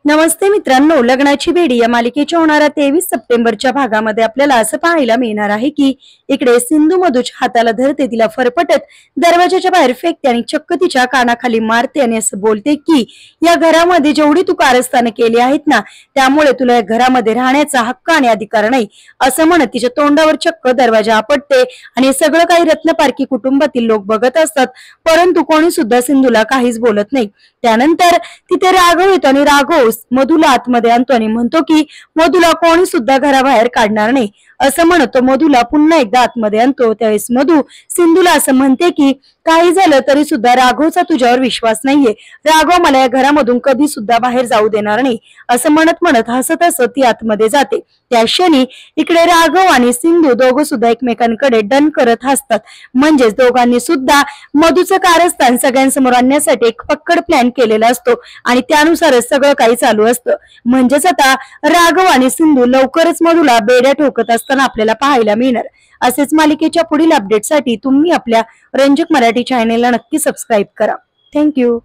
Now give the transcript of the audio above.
नमस्ते मित्रांनो, लग्नाची बेडी या मालिकेच्या होणाऱ्या 23 सप्टेंबरच्या भागामध्ये आपल्याला असं पाहायला मिळणार आहे की इकडे सिंधू मधूच्या हाताला धरते, तिला फरफटत दरवाजाच्या बाहेर फेकते आणि चक्क तिच्या कानाखाली मारते आणि असं बोलते की या घरामध्ये जेवढी तू कारस्थानं केली आहेत ना, त्यामुळे तुला या घरामध्ये राहण्याचा हक्क आणि अधिकार नाही असं म्हणत तिच्या तोंडावर चक्क दरवाजा आपटते आणि सगळं काही रत्नपारखी कुटुंबातील लोक बघत असतात, परंतु कोणी सुद्धा सिंधूला काहीच बोलत नाही। त्यानंतर तिथे राघव येतो आणि राघव मधुला आतमध्ये आणतो आणि म्हणतो की मधुला कोणी सुद्धा घराबाहेर काढणार नाही असं म्हणतो। मधुला पुन्हा एकदा आतमध्ये आणतो। त्यावेळेस मधु सिंधूला असं म्हणते की काही झालं तरी सुद्धा राघवचा तुझ्यावर विश्वास नाहीये, राघव मला या घरामधून कधी सुद्धा बाहेर जाऊ देणार नाही असं म्हणत म्हणत हसत हसत ती आतमध्ये जाते। त्या क्षणी इकडे राघव आणि सिंधू दोघं सुद्धा एकमेकांकडे डन करत हसतात, म्हणजेच दोघांनी सुद्धा मधुचं कारस्थान सगळ्यांसमोर आणण्यासाठी एक पक्कड प्लॅन केलेला असतो आणि त्यानुसारच सगळं काही चालू असतं। म्हणजेच आता राघव आणि सिंधू लवकरच मधुला बेड्या ठोकत असताना आपल्याला पाहायला मिळणार। असेच मालिकेच्या पुढील अपडेटसाठी तुम्ही आपल्या रंजक मराठी चॅनेलला नक्की सबस्क्राईब करा। थँक्यू।